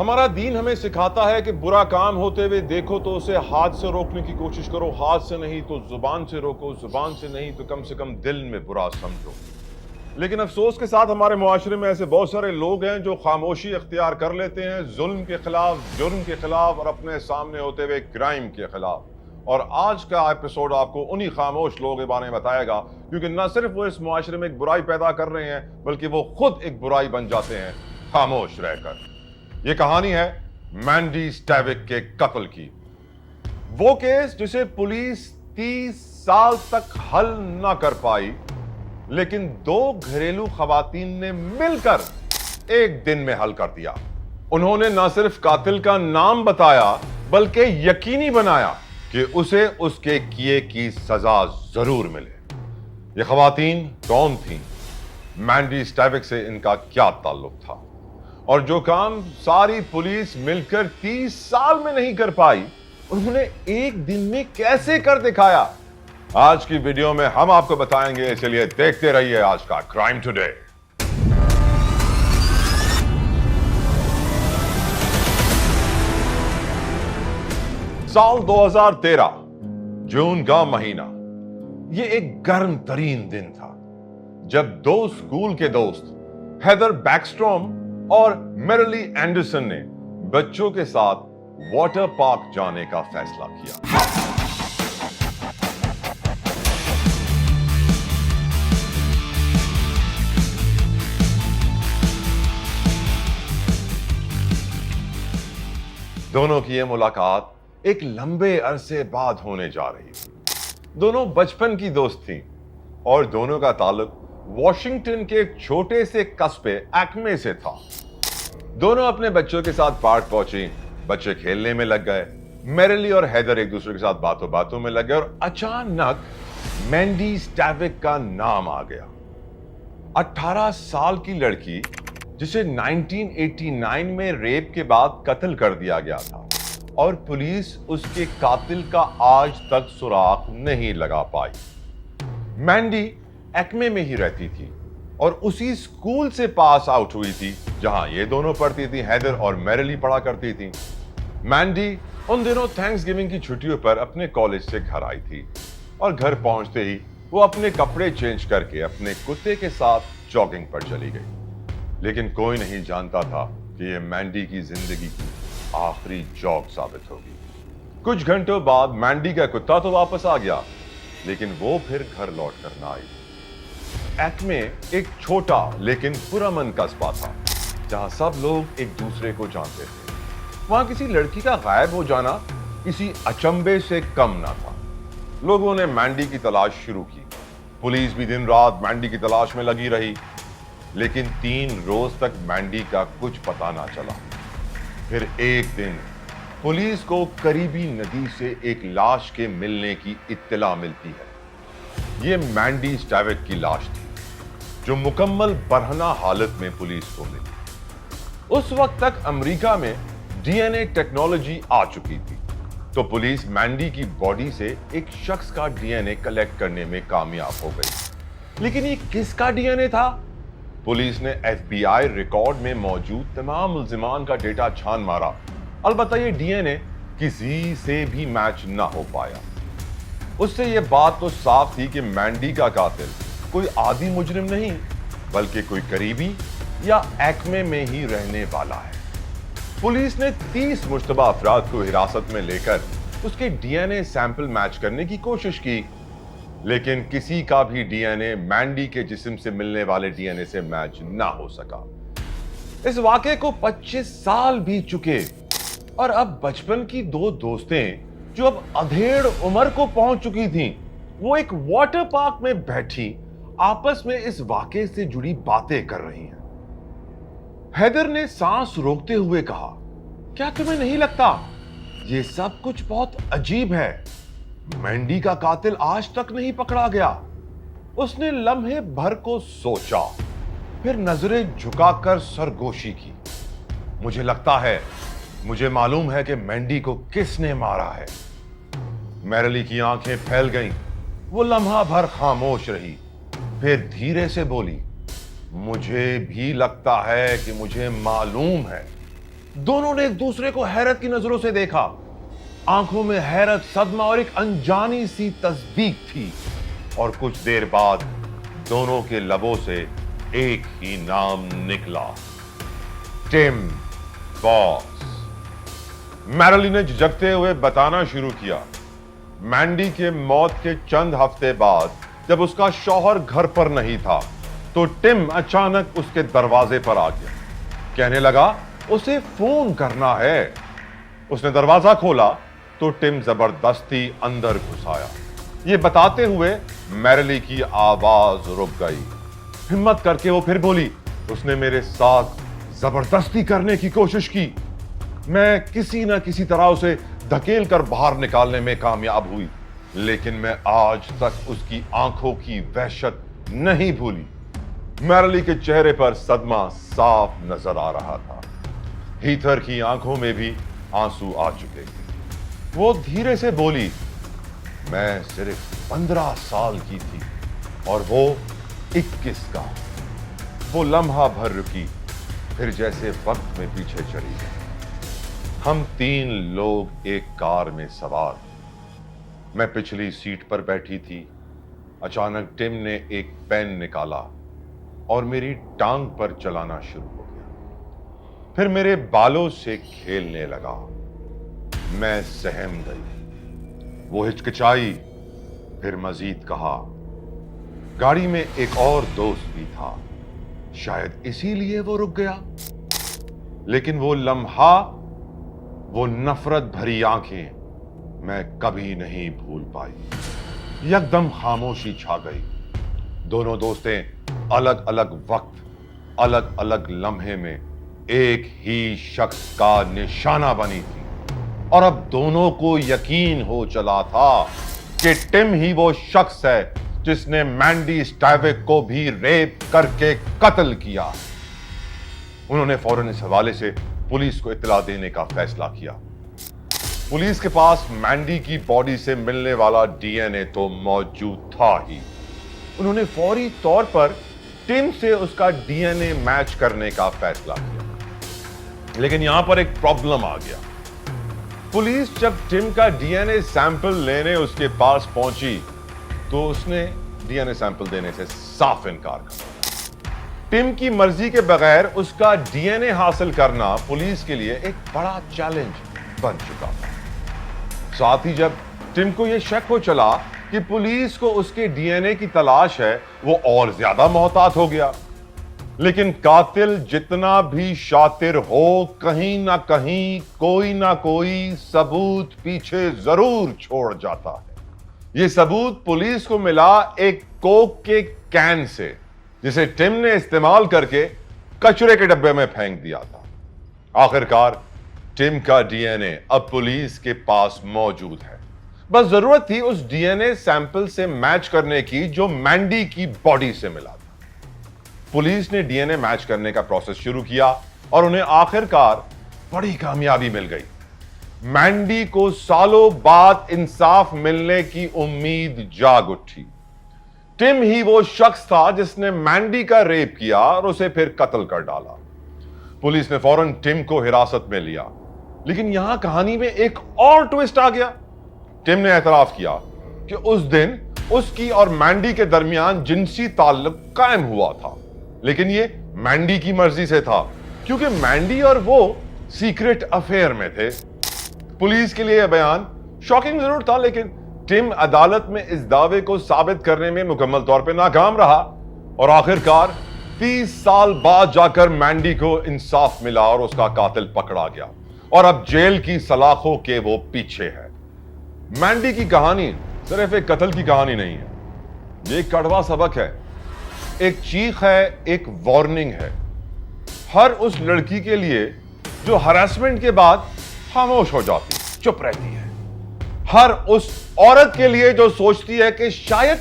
हमारा दीन हमें सिखाता है कि बुरा काम होते हुए देखो तो उसे हाथ से रोकने की कोशिश करो, हाथ से नहीं तो जुबान से रोको, जुबान से नहीं तो कम से कम दिल में बुरा समझो। लेकिन अफसोस के साथ हमारे मुआशरे में ऐसे बहुत सारे लोग हैं जो खामोशी अख्तियार कर लेते हैं जुल्म के खिलाफ, जुर्म के खिलाफ और अपने सामने होते हुए क्राइम के खिलाफ। और आज का एपिसोड आपको उन्हीं खामोश लोगों के बारे में बताएगा, क्योंकि न सिर्फ वो इस मुआशरे में एक बुराई पैदा कर रहे हैं बल्कि वो खुद एक बुराई बन जाते हैं खामोश रहकर। ये कहानी है मैंडी स्टैविक के कत्ल की। वो केस जिसे पुलिस 30 साल तक हल न कर पाई, लेकिन दो घरेलू खवातीन ने मिलकर एक दिन में हल कर दिया। उन्होंने न सिर्फ कातिल का नाम बताया बल्कि यकीनी बनाया कि उसे उसके किए की सजा जरूर मिले। ये खवातीन कौन थीं? मैंडी स्टैविक से इनका क्या ताल्लुक था? और जो काम सारी पुलिस मिलकर 30 साल में नहीं कर पाई, उन्होंने एक दिन में कैसे कर दिखाया? आज की वीडियो में हम आपको बताएंगे, चलिए देखते रहिए आज का क्राइम टुडे। साल 2013, जून का महीना। यह एक गर्म तरीन दिन था जब दो स्कूल के दोस्त हेदर बैकस्ट्रॉम और मेरिली एंडरसन ने बच्चों के साथ वाटर पार्क जाने का फैसला किया। दोनों की यह मुलाकात एक लंबे अरसे बाद होने जा रही थी। दोनों बचपन की दोस्त थीं और दोनों का ताल्लुक वॉशिंगटन के एक छोटे से कस्बे एक्मे से था। दोनों अपने बच्चों के साथ पार्क पहुंची, बच्चे खेलने में लग गए। मेरिली और हेदर एक दूसरे के साथ बातों बातों में लग गए और अचानक मैंडी स्टैविक का नाम आ गया। 18 साल की लड़की जिसे 1989 में रेप के बाद कत्ल कर दिया गया था और पुलिस उसके कातिल का आज तक सुराग नहीं लगा पाई। मैंडी एक्मे में ही रहती थी और उसी स्कूल से पास आउट हुई थी जहां ये दोनों पढ़ती थी। हेदर और मेरिली पढ़ा करती थी। मैंडी उन दिनों थैंक्सगिविंग की छुट्टियों पर अपने कॉलेज से घर आई थी और घर पहुंचते ही वो अपने कपड़े चेंज करके अपने कुत्ते के साथ जॉगिंग पर चली गई। लेकिन कोई नहीं जानता था कि यह मैंडी की जिंदगी की आखिरी जॉग साबित होगी। कुछ घंटों बाद मैंडी का कुत्ता तो वापस आ गया, लेकिन वो फिर घर लौट कर ना आई। एक्मे एक छोटा लेकिन पुरअमन कस्बा था जहां सब लोग एक दूसरे को जानते थे। वहां किसी लड़की का गायब हो जाना किसी अचंभे से कम ना था। लोगों ने मैंडी की तलाश शुरू की। पुलिस भी दिन रात मैंडी की तलाश में लगी रही, लेकिन 3 रोज तक मैंडी का कुछ पता ना चला। फिर एक दिन पुलिस को करीबी नदी से एक लाश के मिलने की इत्तला मिलती है। यह मैंडी स्टैविक की लाश थी जो मुकम्मल बरहना हालत में पुलिस को मिली। उस वक्त तक अमेरिका में डीएनए टेक्नोलॉजी आ चुकी थी, तो पुलिस मैंडी की बॉडी से एक शख्स का डीएनए कलेक्ट करने में कामयाब हो गई। लेकिन ये किसका डीएनए था? पुलिस ने एफबीआई रिकॉर्ड में मौजूद तमाम मुल्जिमान का डेटा छान मारा, अलबत्ता ये डीएनए किसी से भी मैच ना हो पाया। उससे यह बात तो साफ थी कि मैंडी का कातिल कोई आदि मुजरिम नहीं, बल्कि कोई करीबी या एक्मे में ही रहने वाला है। पुलिस ने 30 मुश्तबा अफराद को हिरासत में लेकर उसके डीएनए सैंपल मैच करने की कोशिश की, लेकिन किसी का भी डीएनए मैंडी के जिस्म से मिलने वाले डीएनए से मैच ना हो सका। इस वाकये को 25 साल बीत चुके और अब बचपन की दो दोस्तें जो अब अधेड़ उम्र को पहुंच चुकी थीं, वो एक वाटर पार्क में बैठी आपस में इस वाकये से जुड़ी बातें कर रही हैं। हेदर ने सांस रोकते हुए कहा, क्या तुम्हें नहीं लगता ये सब कुछ बहुत अजीब है? मैंडी का कातिल आज तक नहीं पकड़ा गया। उसने लम्हे भर को सोचा, फिर नजरें झुकाकर सरगोशी की। मुझे लगता है, मुझे मालूम है कि मैंडी को किसने मारा है। मेरिली की आंखें फैल गईं। वो लम्हा भर खामोश रही, फिर धीरे से बोली, मुझे भी लगता है कि मुझे मालूम है। दोनों ने एक दूसरे को हैरत की नजरों से देखा। आंखों में हैरत, सदमा और एक अनजानी सी तस्दीक थी। और कुछ देर बाद दोनों के लबों से एक ही नाम निकला, टिम बॉस। मैरिली ने झिझकते हुए बताना शुरू किया, मैंडी के मौत के चंद हफ्ते बाद जब उसका शौहर घर पर नहीं था तो टिम अचानक उसके दरवाजे पर आ गया। कहने लगा उसे फोन करना है। उसने दरवाजा खोला तो टिम जबरदस्ती अंदर घुस आया। ये बताते हुए मैरिली की आवाज रुक गई। हिम्मत करके वो फिर बोली, उसने मेरे साथ जबरदस्ती करने की कोशिश की। मैं किसी ना किसी तरह उसे धकेल कर बाहर निकालने में कामयाब हुई, लेकिन मैं आज तक उसकी आंखों की वहशत नहीं भूली। मैरिली के चेहरे पर सदमा साफ नजर आ रहा था। हीथर की आंखों में भी आंसू आ चुके थे। वो धीरे से बोली, मैं सिर्फ 15 साल की थी और वो 21 का। वो लम्हा भर रुकी, फिर जैसे वक्त में पीछे चली गई। हम 3 लोग एक कार में सवार थे। मैं पिछली सीट पर बैठी थी। अचानक टिम ने एक पेन निकाला और मेरी टांग पर चलाना शुरू हो गया। फिर मेरे बालों से खेलने लगा। मैं सहम गई। वो हिचकिचाई, फिर मजीद कहा। गाड़ी में एक और दोस्त भी था, शायद इसीलिए वो रुक गया। लेकिन वो लम्हा, वो नफरत भरी आंखें मैं कभी नहीं भूल पाई। एकदम खामोशी छा गई। दोनों दोस्तें अलग अलग वक्त, अलग अलग लम्हे में एक ही शख्स का निशाना बनी थी। और अब दोनों को यकीन हो चला था कि टिम ही वो शख्स है जिसने मैंडी स्टाइविक को भी रेप करके कत्ल किया। उन्होंने फौरन इस हवाले से पुलिस को इत्तला देने का फैसला किया। पुलिस के पास मैंडी की बॉडी से मिलने वाला डीएनए तो मौजूद था ही। उन्होंने फौरी तौर पर टिम से उसका डीएनए मैच करने का फैसला किया। लेकिन यहां पर एक प्रॉब्लम आ गया। पुलिस जब टिम का डीएनए सैंपल लेने उसके पास पहुंची तो उसने डीएनए सैंपल देने से साफ इनकार कर दिया। टिम की मर्जी के बगैर उसका डीएनए हासिल करना पुलिस के लिए एक बड़ा चैलेंज बन चुका था। साथ ही जब टिम को यह शक हो चला कि पुलिस को उसके डीएनए की तलाश है, वो और ज्यादा मोहतात हो गया। लेकिन कातिल जितना भी शातिर हो, कहीं ना कहीं कोई ना कोई सबूत पीछे जरूर छोड़ जाता है। यह सबूत पुलिस को मिला एक कोक के कैन से, जिसे टिम ने इस्तेमाल करके कचरे के डब्बे में फेंक दिया था। आखिरकार टिम का डीएनए अब पुलिस के पास मौजूद है। बस जरूरत थी उस डीएनए सैंपल से मैच करने की जो मैंडी की बॉडी से मिला था। पुलिस ने डीएनए मैच करने का प्रोसेस शुरू किया और उन्हें आखिरकार बड़ी कामयाबी मिल गई। मैंडी को सालों बाद इंसाफ मिलने की उम्मीद जाग उठी। टिम ही वो शख्स था जिसने मैंडी का रेप किया और उसे फिर कत्ल कर डाला। पुलिस ने फौरन टिम को हिरासत में लिया। लेकिन यहां कहानी में एक और ट्विस्ट आ गया। टिम ने एतराफ किया कि उस दिन उसकी और मैंडी के दरमियान जिनसी ताल्लुक कायम हुआ था, लेकिन ये मैंडी की मर्जी से था, क्योंकि मैंडी और वो सीक्रेट अफेयर में थे। पुलिस के लिए यह बयान शॉकिंग जरूर था, लेकिन टिम अदालत में इस दावे को साबित करने में मुकम्मल तौर पर नाकाम रहा और आखिरकार 30 साल बाद जाकर मैंडी को इंसाफ मिला और उसका कातिल पकड़ा गया और अब जेल की सलाखों के वो पीछे है। मैंडी की कहानी सिर्फ एक कत्ल की कहानी नहीं है, ये एक कड़वा सबक है, एक चीख है, एक वार्निंग है हर उस लड़की के लिए जो हरासमेंट के बाद खामोश हो जाती, चुप रहती है। हर उस औरत के लिए जो सोचती है कि शायद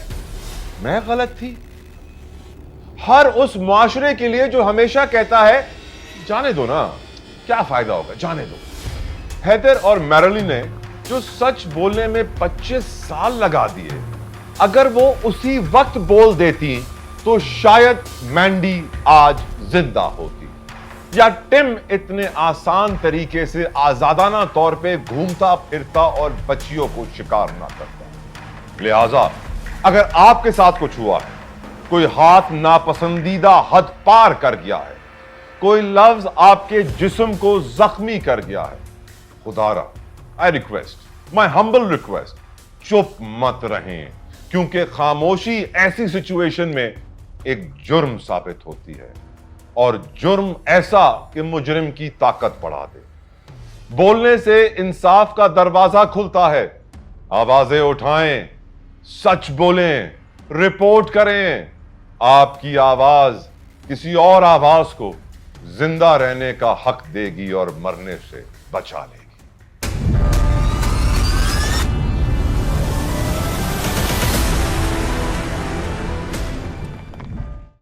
मैं गलत थी। हर उस मुआशरे के लिए जो हमेशा कहता है जाने दो ना, क्या फायदा होगा, जाने दो। हेदर और मैरिली ने जो सच बोलने में 25 साल लगा दिए, अगर वो उसी वक्त बोल देती तो शायद मैंडी आज जिंदा होती। या टिम इतने आसान तरीके से आजादाना तौर पे घूमता फिरता और बच्चियों को शिकार ना करता। लिहाजा अगर आपके साथ कुछ हुआ है, कोई हाथ नापसंदीदा हद पार कर गया है, कोई लफ्ज आपके जिस्म को जख्मी कर गया है, खुदारा I request, my humble request, चुप मत रहें, क्योंकि खामोशी ऐसी सिचुएशन में एक जुर्म साबित होती है, और जुर्म ऐसा कि मुजरिम की ताकत बढ़ा दे। बोलने से इंसाफ का दरवाजा खुलता है। आवाजें उठाएं, सच बोलें, रिपोर्ट करें। आपकी आवाज किसी और आवाज को जिंदा रहने का हक देगी और मरने से बचा लेगी।